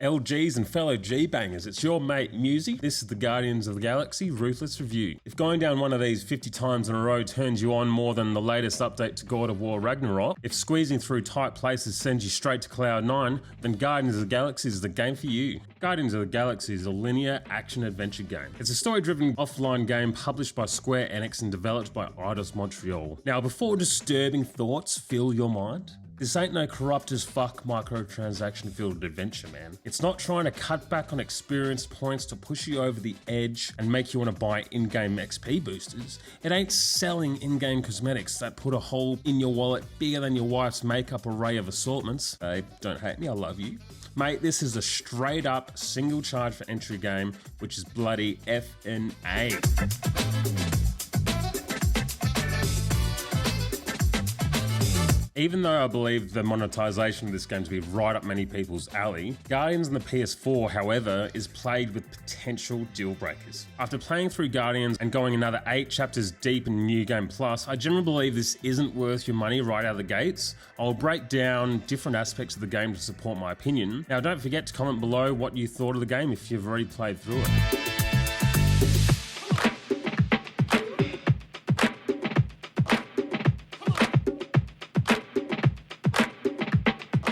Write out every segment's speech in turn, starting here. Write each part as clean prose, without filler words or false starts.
LGs and fellow G-bangers, it's your mate Musey. This is the Guardians of the Galaxy Ruthless review. If going down one of these 50 times in a row turns you on more than the latest update to God of War Ragnarok, if squeezing through tight places sends you straight to Cloud 9, then Guardians of the Galaxy is the game for you. Guardians of the Galaxy is a linear action-adventure game. It's a story-driven offline game published by Square Enix and developed by Eidos Montreal. Now, before disturbing thoughts fill your mind, this ain't no corrupt as fuck microtransaction-filled adventure, man. It's not trying to cut back on experience points to push you over the edge and make you want to buy in-game XP boosters. It ain't selling in-game cosmetics that put a hole in your wallet bigger than your wife's makeup array of assortments. Babe, don't hate me, I love you. Mate, this is a straight-up single charge for entry game, which is bloody F&A. Even though I believe the monetization of this game to be right up many people's alley, Guardians on the PS4, however, is plagued with potential deal breakers. After playing through Guardians and going another 8 chapters deep in New Game Plus, I generally believe this isn't worth your money right out of the gates. I'll break down different aspects of the game to support my opinion. Now, don't forget to comment below what you thought of the game if you've already played through it.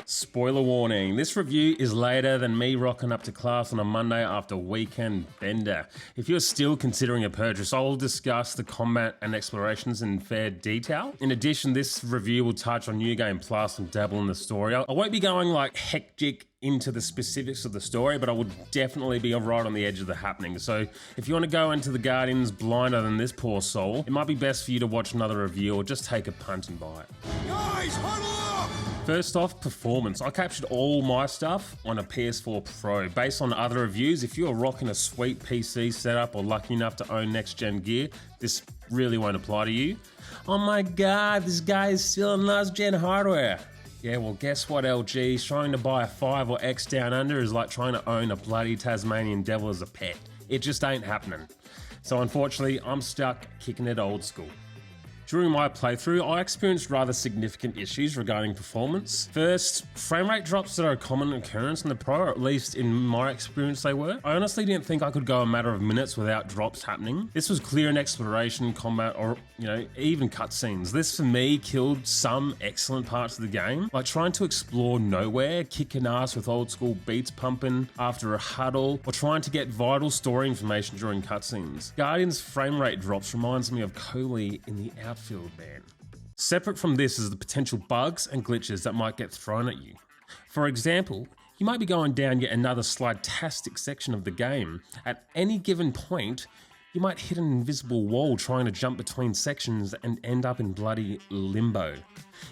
Spoiler warning, this review is later than me rocking up to class on a Monday after weekend bender. If you're still considering a purchase, I'll discuss the combat and explorations in fair detail. In addition, this review will touch on New Game Plus and dabble in the story. I won't be going like hectic into the specifics of the story, but I would definitely be right on the edge of the happening. So if you want to go into the Guardians blinder than this poor soul, it might be best for you to watch another review or just take a punt and buy it. Guys, huddle up! First off, performance. I captured all my stuff on a PS4 Pro. Based on other reviews, if you're rocking a sweet PC setup or lucky enough to own next-gen gear, this really won't apply to you. Oh my god, this guy is stealing last-gen hardware. Yeah, well, guess what, LG? Trying to buy a 5 or X Down Under is like trying to own a bloody Tasmanian devil as a pet. It just ain't happening. So unfortunately, I'm stuck kicking it old school. During my playthrough, I experienced rather significant issues regarding performance. First, frame rate drops that are a common occurrence in the Pro, or at least in my experience they were. I honestly didn't think I could go a matter of minutes without drops happening. This was clear in exploration, combat, or even cutscenes. This for me killed some excellent parts of the game, like trying to explore nowhere, kicking ass with old school beats pumping after a huddle, or trying to get vital story information during cutscenes. Guardians' frame rate drops reminds me of Coley in the outfield, man. Separate from this is the potential bugs and glitches that might get thrown at you. For example, you might be going down yet another slide-tastic section of the game. At any given point, you might hit an invisible wall trying to jump between sections and end up in bloody limbo.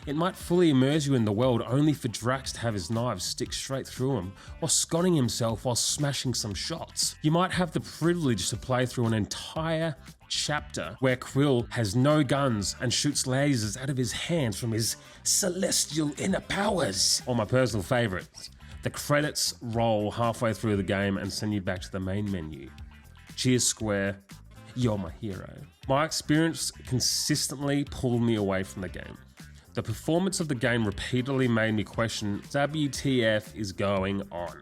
It might fully immerse you in the world only for Drax to have his knives stick straight through him, or sconning himself while smashing some shots. You might have the privilege to play through an entire chapter where Quill has no guns and shoots lasers out of his hands from his celestial inner powers. Or my personal favourites, the credits roll halfway through the game and send you back to the main menu. Cheers, Square, you're my hero. My experience consistently pulled me away from the game. The performance of the game repeatedly made me question WTF is going on.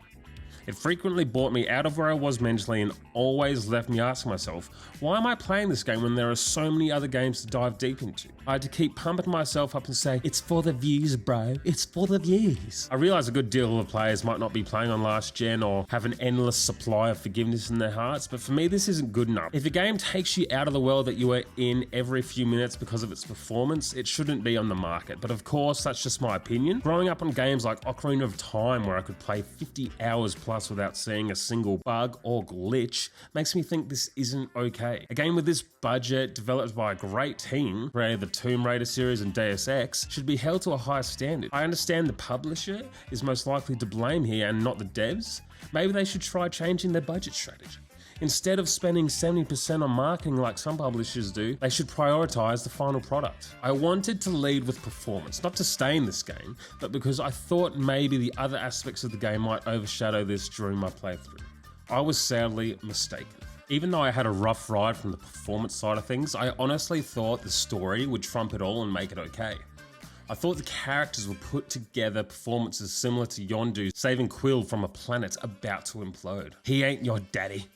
It frequently brought me out of where I was mentally and always left me asking myself, why am I playing this game when there are so many other games to dive deep into? I had to keep pumping myself up and say, it's for the views, bro, it's for the views. I realise a good deal of players might not be playing on last gen or have an endless supply of forgiveness in their hearts, but for me this isn't good enough. If a game takes you out of the world that you are in every few minutes because of its performance, it shouldn't be on the market. But of course, that's just my opinion. Growing up on games like Ocarina of Time, where I could play 50 hours plus without seeing a single bug or glitch, makes me think this isn't okay. A game with this budget, developed by a great team, created the Tomb Raider series and Deus Ex, should be held to a high standard. I understand the publisher is most likely to blame here and not the devs. Maybe they should try changing their budget strategy. Instead of spending 70% on marketing like some publishers do, they should prioritize the final product. I wanted to lead with performance, not to stay in this game, but because I thought maybe the other aspects of the game might overshadow this during my playthrough. I was sadly mistaken. Even though I had a rough ride from the performance side of things, I honestly thought the story would trump it all and make it okay. I thought the characters were put together performances similar to Yondu saving Quill from a planet about to implode. He ain't your daddy.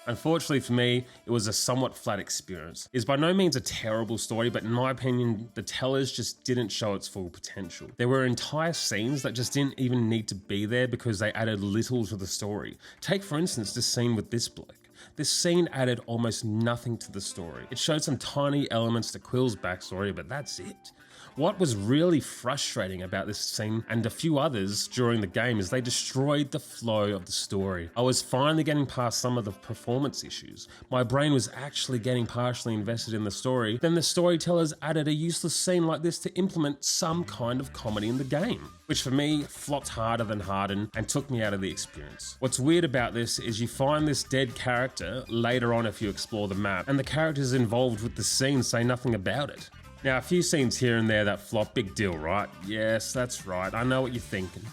Unfortunately for me, it was a somewhat flat experience. It's by no means a terrible story, but in my opinion, the tellers just didn't show its full potential. There were entire scenes that just didn't even need to be there because they added little to the story. Take for instance this scene with this bloke. This scene added almost nothing to the story. It showed some tiny elements to Quill's backstory, but that's it. What was really frustrating about this scene and a few others during the game is they destroyed the flow of the story. I was finally getting past some of the performance issues. My brain was actually getting partially invested in the story. Then the storytellers added a useless scene like this to implement some kind of comedy in the game, which for me flopped harder than hardened and took me out of the experience. What's weird about this is you find this dead character later on if you explore the map, and the characters involved with the scene say nothing about it. Now, a few scenes here and there that flop, big deal, right? Yes, that's right, I know what you're thinking.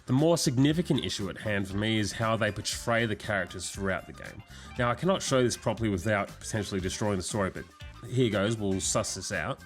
The more significant issue at hand for me is how they portray the characters throughout the game. Now, I cannot show this properly without potentially destroying the story, but here goes, we'll suss this out.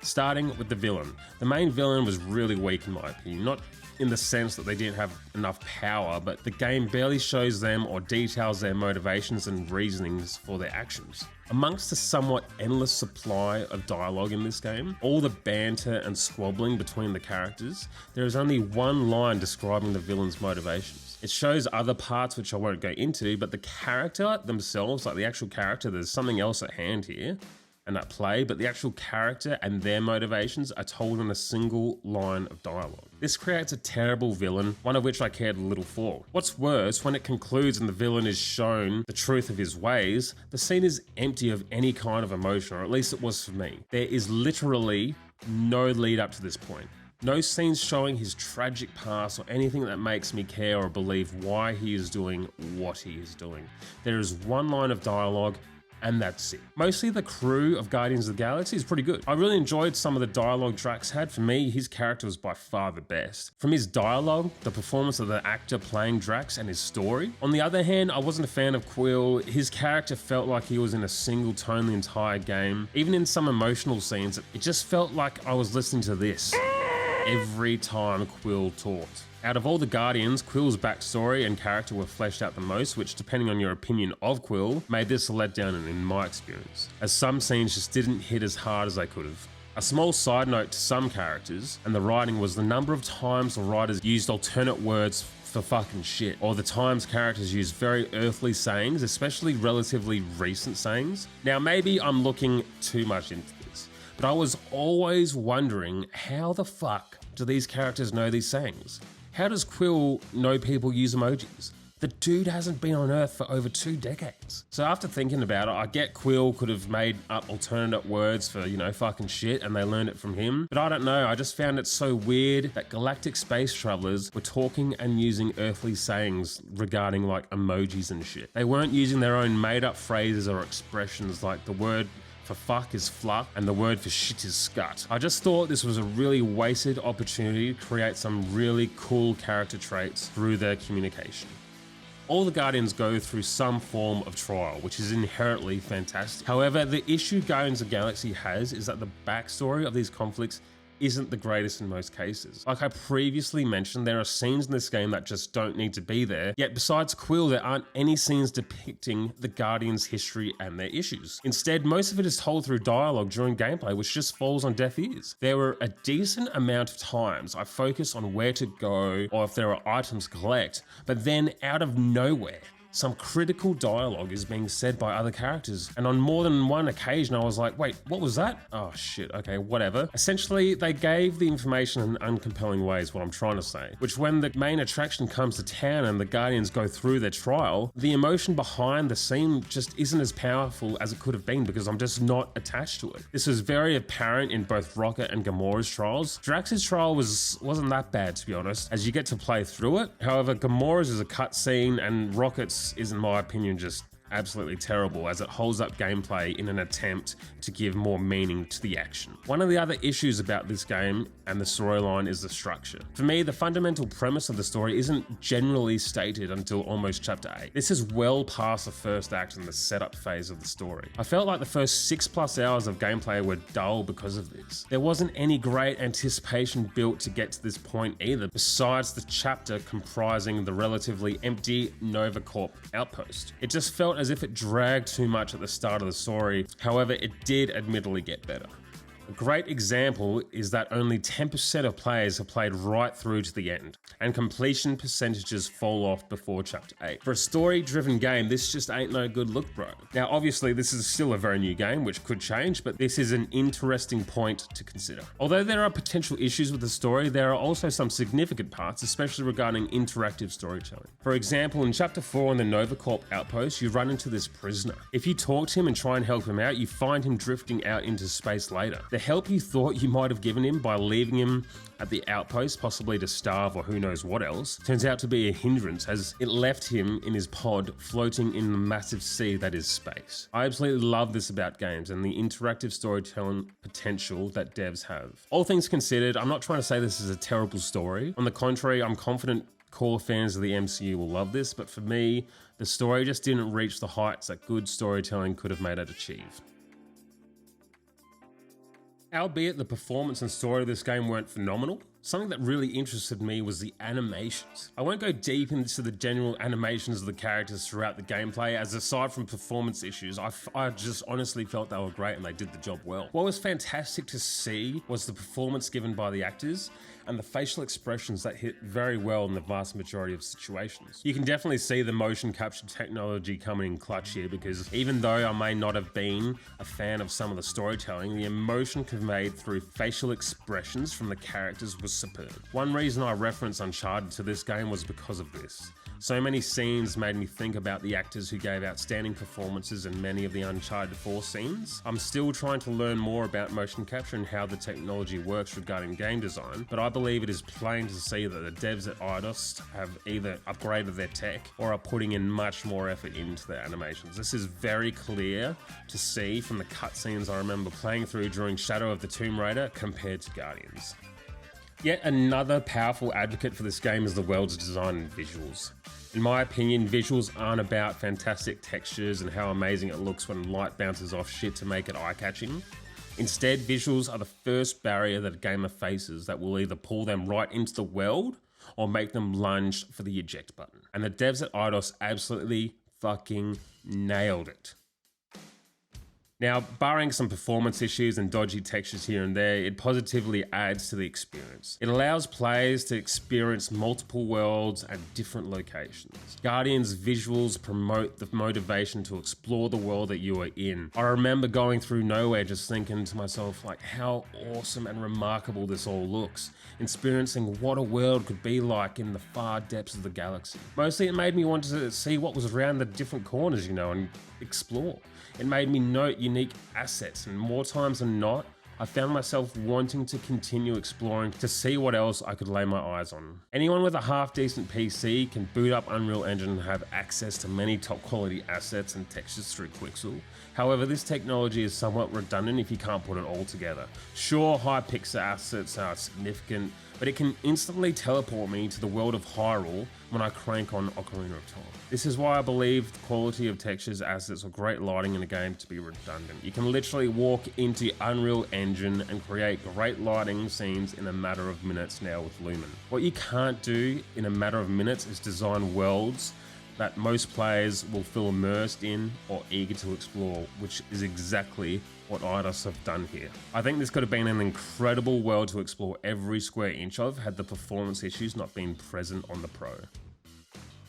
Starting with the villain. The main villain was really weak in my opinion, not in the sense that they didn't have enough power, but the game barely shows them or details their motivations and reasonings for their actions. Amongst the somewhat endless supply of dialogue in this game, all the banter and squabbling between the characters, there is only one line describing the villain's motivations. It shows other parts which I won't go into, but the character themselves, like the actual character, there's something else at hand here and at play, but the actual character and their motivations are told in a single line of dialogue. This creates a terrible villain, one of which I cared little for. What's worse, when it concludes and the villain is shown the truth of his ways, the scene is empty of any kind of emotion, or at least it was for me. There is literally no lead up to this point. No scenes showing his tragic past or anything that makes me care or believe why he is doing what he is doing. There is one line of dialogue, and that's it. Mostly the crew of Guardians of the Galaxy is pretty good. I really enjoyed some of the dialogue Drax had. For me, his character was by far the best. From his dialogue, the performance of the actor playing Drax, and his story. On the other hand, I wasn't a fan of Quill. His character felt like he was in a single tone the entire game. Even in some emotional scenes, it just felt like I was listening to this every time Quill talked. Out of all the Guardians, Quill's backstory and character were fleshed out the most, which, depending on your opinion of Quill, made this a letdown in my experience, as some scenes just didn't hit as hard as they could have. A small side note to some characters, and the writing, was the number of times the writers used alternate words for fucking shit, or the times characters used very earthly sayings, especially relatively recent sayings. Now, maybe I'm looking too much into this, but I was always wondering, how the fuck do these characters know these sayings? How does Quill know people use emojis? The dude hasn't been on Earth for over 2 decades. So after thinking about it, I get Quill could have made up alternate words for, fucking shit, and they learned it from him. But I don't know, I just found it so weird that galactic space travelers were talking and using earthly sayings regarding like emojis and shit. They weren't using their own made up phrases or expressions, like the word for fuck is fluff and the word for shit is scut. I just thought this was a really wasted opportunity to create some really cool character traits through their communication. All the Guardians go through some form of trial, which is inherently fantastic. However, the issue Guardians of the Galaxy has is that the backstory of these conflicts isn't the greatest in most cases. Like I previously mentioned, there are scenes in this game that just don't need to be there, yet besides Quill, there aren't any scenes depicting the Guardians' history and their issues. Instead, most of it is told through dialogue during gameplay, which just falls on deaf ears. There were a decent amount of times I focused on where to go or if there are items to collect, but then out of nowhere, some critical dialogue is being said by other characters, and on more than one occasion I was like, wait, what was that? Oh shit, okay, whatever. Essentially, they gave the information in uncompelling ways, what I'm trying to say, which when the main attraction comes to town and the Guardians go through their trial, the emotion behind the scene just isn't as powerful as it could have been because I'm just not attached to it. This was very apparent in both Rocket and Gamora's trials. Drax's trial wasn't that bad, to be honest, as you get to play through it. However, Gamora's is a cutscene and Rocket's is, in my opinion, just absolutely terrible as it holds up gameplay in an attempt to give more meaning to the action. One of the other issues about this game and the storyline is the structure. For me, the fundamental premise of the story isn't generally stated until almost chapter 8. This is well past the first act and the setup phase of the story. I felt like the first 6+ hours of gameplay were dull because of this. There wasn't any great anticipation built to get to this point either, besides the chapter comprising the relatively empty Nova Corp outpost. It just felt as if it dragged too much at the start of the story. However, it did admittedly get better. A great example is that only 10% of players have played right through to the end, and completion percentages fall off before chapter 8. For a story-driven game, this just ain't no good look, bro. Now, obviously, this is still a very new game, which could change, but this is an interesting point to consider. Although there are potential issues with the story, there are also some significant parts, especially regarding interactive storytelling. For example, in chapter 4 on the Nova Corp outpost, you run into this prisoner. If you talk to him and try and help him out, you find him drifting out into space later. The help you thought you might have given him by leaving him at the outpost, possibly to starve or who knows what else, turns out to be a hindrance as it left him in his pod floating in the massive sea that is space. I absolutely love this about games and the interactive storytelling potential that devs have. All things considered, I'm not trying to say this is a terrible story. On the contrary, I'm confident core fans of the MCU will love this, but for me, the story just didn't reach the heights that good storytelling could have made it achieve. Albeit the performance and story of this game weren't phenomenal, something that really interested me was the animations. I won't go deep into the general animations of the characters throughout the gameplay, as aside from performance issues, I just honestly felt they were great and they did the job well. What was fantastic to see was the performance given by the actors and the facial expressions that hit very well in the vast majority of situations. You can definitely see the motion capture technology coming in clutch here, because even though I may not have been a fan of some of the storytelling, the emotion conveyed through facial expressions from the characters was superb. One reason I referenced Uncharted to this game was because of this. So many scenes made me think about the actors who gave outstanding performances in many of the Uncharted 4 scenes. I'm still trying to learn more about motion capture and how the technology works regarding game design, but I believe it is plain to see that the devs at Eidos have either upgraded their tech or are putting in much more effort into their animations. This is very clear to see from the cutscenes I remember playing through during Shadow of the Tomb Raider compared to Guardians. Yet another powerful advocate for this game is the world's design and visuals. In my opinion, visuals aren't about fantastic textures and how amazing it looks when light bounces off shit to make it eye-catching. Instead, visuals are the first barrier that a gamer faces that will either pull them right into the world or make them lunge for the eject button. And the devs at Eidos absolutely fucking nailed it. Now, barring some performance issues and dodgy textures here and there, it positively adds to the experience. It allows players to experience multiple worlds at different locations. Guardians' visuals promote the motivation to explore the world that you are in. I remember going through nowhere just thinking to myself, like, how awesome and remarkable this all looks. Experiencing what a world could be like in the far depths of the galaxy. Mostly it made me want to see what was around the different corners, and explore. It made me note unique assets, and more times than not, I found myself wanting to continue exploring to see what else I could lay my eyes on. Anyone with a half-decent PC can boot up Unreal Engine and have access to many top-quality assets and textures through Quixel. However, this technology is somewhat redundant if you can't put it all together. Sure, high pixel assets are significant, but it can instantly teleport me to the world of Hyrule when I crank on Ocarina of Time. This is why I believe the quality of textures, assets, or great lighting in a game to be redundant. You can literally walk into Unreal Engine and create great lighting scenes in a matter of minutes now with Lumen. What you can't do in a matter of minutes is design worlds that most players will feel immersed in or eager to explore, which is exactly what Eidos have done here. I think this could have been an incredible world to explore every square inch of had the performance issues not been present on the Pro.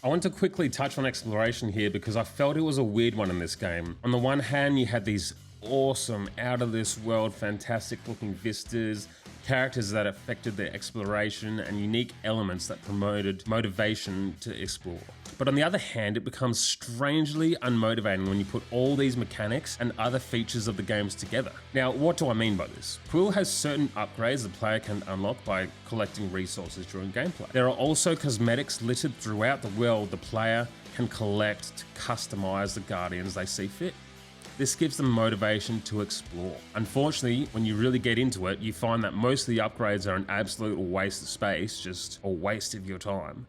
I want to quickly touch on exploration here because I felt it was a weird one in this game. On the one hand, you had these awesome, out of this world, fantastic looking vistas, characters that affected their exploration, and unique elements that promoted motivation to explore. But on the other hand, it becomes strangely unmotivating when you put all these mechanics and other features of the games together. Now, what do I mean by this? Quill has certain upgrades the player can unlock by collecting resources during gameplay. There are also cosmetics littered throughout the world the player can collect to customize the Guardians they see fit. This gives them motivation to explore. Unfortunately, when you really get into it, you find that most of the upgrades are an absolute waste of space, just a waste of your time.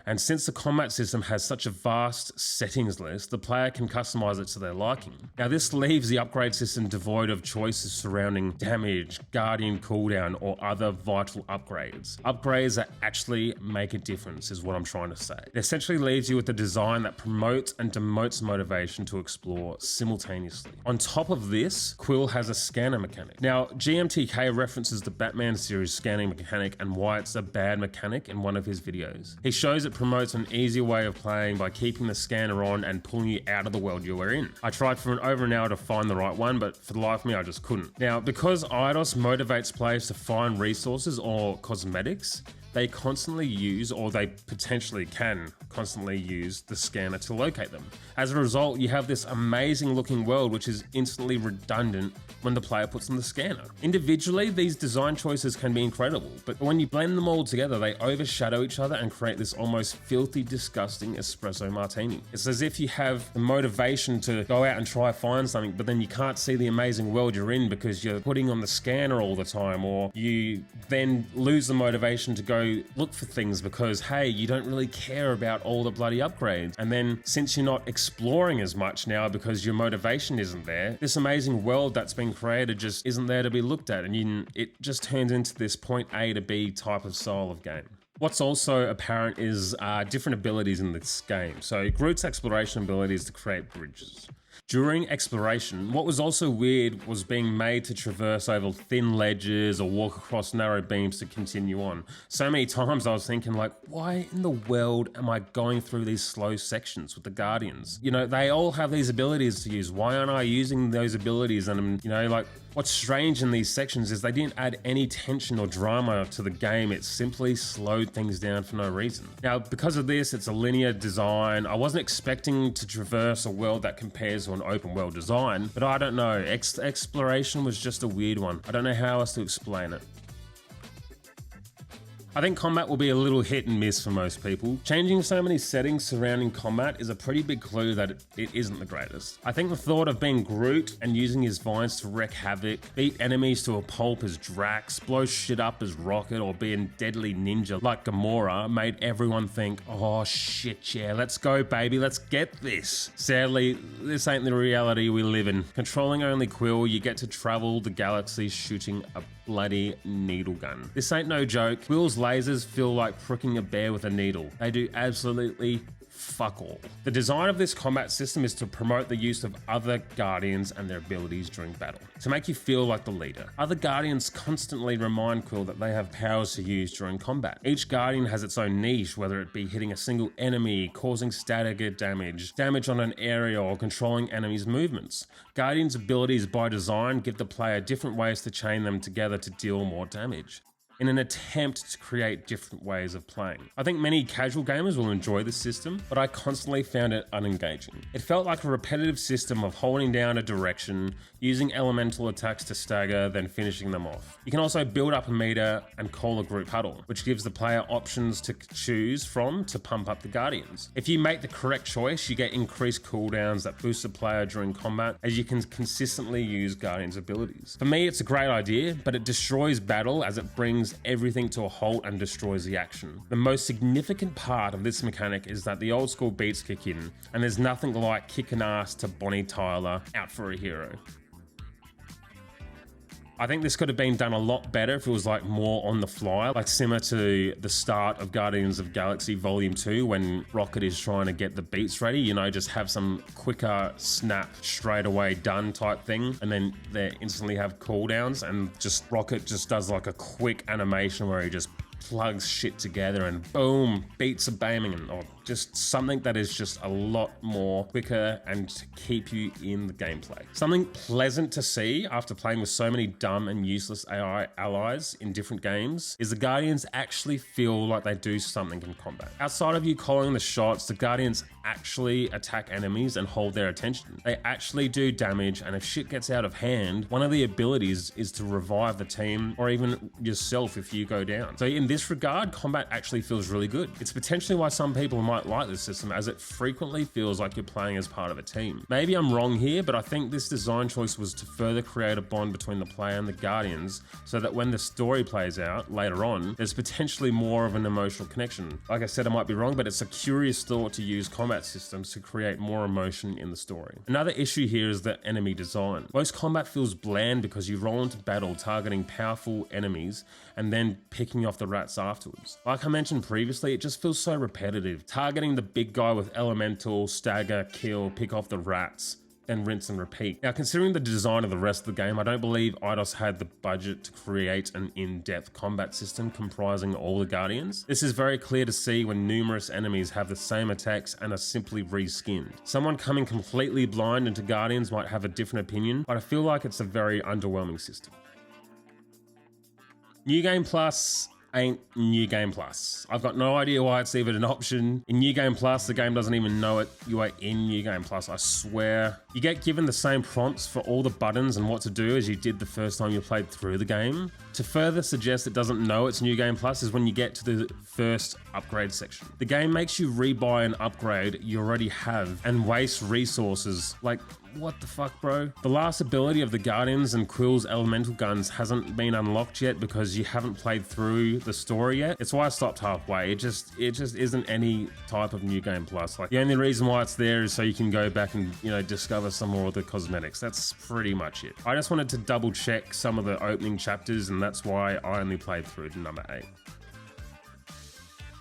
And since the combat system has such a vast settings list, the player can customize it to their liking. Now, this leaves the upgrade system devoid of choices surrounding damage, guardian cooldown, or other vital upgrades. Upgrades that actually make a difference is what I'm trying to say. It essentially leaves you with a design that promotes and demotes motivation to explore simultaneously. On top of this, Quill has a scanner mechanic. Now, GMTK references the Batman series scanning mechanic and why it's a bad mechanic in one of his videos. He shows it promotes an easier way of playing by keeping the scanner on and pulling you out of the world you were in. I tried for over an hour to find the right one, but for the life of me, I just couldn't. Now, because Eidos motivates players to find resources or cosmetics, they constantly use, or they potentially can constantly use, the scanner to locate them. As a result, you have this amazing looking world which is instantly redundant when the player puts on the scanner. Individually, these design choices can be incredible, but when you blend them all together, they overshadow each other and create this almost filthy, disgusting espresso martini. It's as if you have the motivation to go out and try find something, but then you can't see the amazing world you're in because you're putting on the scanner all the time, or you then lose the motivation to go look for things because, hey, you don't really care about all the bloody upgrades. And then since you're not exploring as much now because your motivation isn't there, this amazing world that's been created just isn't there to be looked at, and it just turns into this point A to B type of style of game. What's also apparent is different abilities in this game. So Groot's exploration ability is to create bridges. During exploration, what was also weird was being made to traverse over thin ledges or walk across narrow beams to continue on. So many times I was thinking, like, why in the world am I going through these slow sections with the Guardians? You know, they all have these abilities to use. Why aren't I using those abilities? And, you know, like, what's strange in these sections is they didn't add any tension or drama to the game. It simply slowed things down for no reason. Now, because of this, it's a linear design. I wasn't expecting to traverse a world that compares to an open world design, but I don't know. Exploration was just a weird one. I don't know how else to explain it. I think combat will be a little hit and miss for most people. Changing so many settings surrounding combat is a pretty big clue that it isn't the greatest. I think the thought of being Groot and using his vines to wreak havoc, beat enemies to a pulp as Drax, blow shit up as Rocket, or being deadly ninja like Gamora made everyone think, oh shit yeah, let's go baby, let's get this. Sadly, this ain't the reality we live in. Controlling only Quill, you get to travel the galaxy shooting a bloody needle gun. This ain't no joke. Quill's lasers feel like pricking a bear with a needle. They do absolutely fuck all. The design of this combat system is to promote the use of other Guardians and their abilities during battle, to make you feel like the leader. Other Guardians constantly remind Quill that they have powers to use during combat. Each Guardian has its own niche, whether it be hitting a single enemy, causing stagger damage, damage on an area, or controlling enemies' movements. Guardians' abilities by design give the player different ways to chain them together to deal more damage, in an attempt to create different ways of playing. I think many casual gamers will enjoy this system, but I constantly found it unengaging. It felt like a repetitive system of holding down a direction, using elemental attacks to stagger, then finishing them off. You can also build up a meter and call a group huddle, which gives the player options to choose from to pump up the Guardians. If you make the correct choice, you get increased cooldowns that boost the player during combat, as you can consistently use Guardians' abilities. For me, it's a great idea, but it destroys battle as it brings everything to a halt and destroys the action. The most significant part of this mechanic is that the old school beats kick in, and there's nothing like kicking ass to Bonnie Tyler, out for a hero. I think this could have been done a lot better if it was like more on the fly, like similar to the start of Guardians of Galaxy Volume 2 when Rocket is trying to get the beats ready, you know, just have some quicker snap straight away done type thing, and then they instantly have cooldowns, and just Rocket just does like a quick animation where he just plugs shit together and boom, beats are banging, or just something that is just a lot more quicker and to keep you in the gameplay. Something pleasant to see after playing with so many dumb and useless AI allies in different games is the Guardians actually feel like they do something in combat. Outside of you calling the shots, the Guardians actually attack enemies and hold their attention. They actually do damage, and if shit gets out of hand, one of the abilities is to revive the team or even yourself if you go down. So in this regard, combat actually feels really good. It's potentially why some people might like this system, as it frequently feels like you're playing as part of a team. Maybe I'm wrong here, but I think this design choice was to further create a bond between the player and the Guardians, so that when the story plays out later on, there's potentially more of an emotional connection. Like I said, I might be wrong, but it's a curious thought to use combat systems to create more emotion in the story. Another issue here is the enemy design. Most combat feels bland because you roll into battle targeting powerful enemies and then picking off the rats afterwards. Like I mentioned previously, it just feels so repetitive. Targeting the big guy with elemental, stagger, kill, pick off the rats, then rinse and repeat. Now, considering the design of the rest of the game, I don't believe Eidos had the budget to create an in-depth combat system comprising all the Guardians. This is very clear to see when numerous enemies have the same attacks and are simply reskinned. Someone coming completely blind into Guardians might have a different opinion, but I feel like it's a very underwhelming system. New Game Plus ain't New Game Plus. I've got no idea why it's even an option. In New Game Plus, the game doesn't even know it. You are in New Game Plus, I swear. You get given the same prompts for all the buttons and what to do as you did the first time you played through the game. To further suggest it doesn't know it's New Game Plus is when you get to the first upgrade section. The game makes you rebuy an upgrade you already have and waste resources. Like, what the fuck, bro? The last ability of the Guardians and Quill's elemental guns hasn't been unlocked yet because you haven't played through the story yet. It's why I stopped halfway. It just isn't any type of New Game Plus. Like, the only reason why it's there is so you can go back and, you know, discover some more of the cosmetics. That's pretty much it. I just wanted to double check some of the opening chapters, and that's why I only played through to number 8.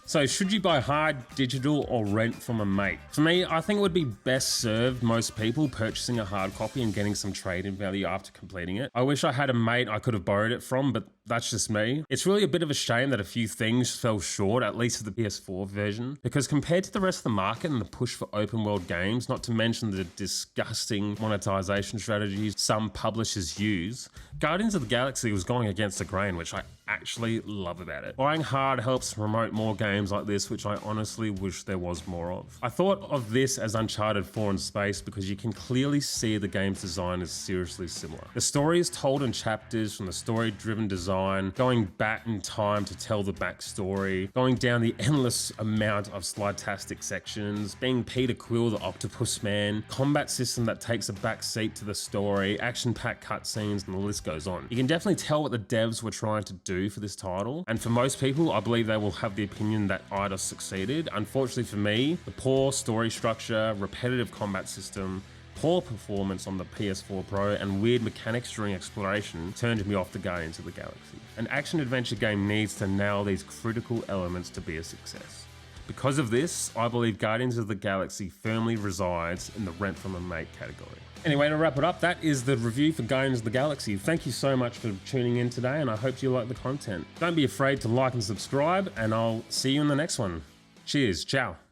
So should you buy hard, digital, or rent from a mate? For me, I think it would be best served most people purchasing a hard copy and getting some trade-in value after completing it. I wish I had a mate I could have borrowed it from, but that's just me. It's really a bit of a shame that a few things fell short, at least for the PS4 version, because compared to the rest of the market and the push for open world games, not to mention the disgusting monetization strategies some publishers use, Guardians of the Galaxy was going against the grain, which I actually love about it. Buying hard helps promote more games like this, which I honestly wish there was more of. I thought of this as Uncharted 4 in space because you can clearly see the game's design is seriously similar. The story is told in chapters from the story-driven design, going back in time to tell the backstory, going down the endless amount of slide-tastic sections, being Peter Quill the Octopus Man, combat system that takes a back seat to the story, action-packed cutscenes, and the list goes on. You can definitely tell what the devs were trying to do for this title, and for most people, I believe they will have the opinion that Eidos succeeded. Unfortunately for me, the poor story structure, repetitive combat system, poor performance on the PS4 Pro, and weird mechanics during exploration turned me off the Guardians of the Galaxy. An action-adventure game needs to nail these critical elements to be a success. Because of this, I believe Guardians of the Galaxy firmly resides in the rent from a mate category. Anyway, to wrap it up, that is the review for Guardians of the Galaxy. Thank you so much for tuning in today, and I hope you like the content. Don't be afraid to like and subscribe, and I'll see you in the next one. Cheers, ciao.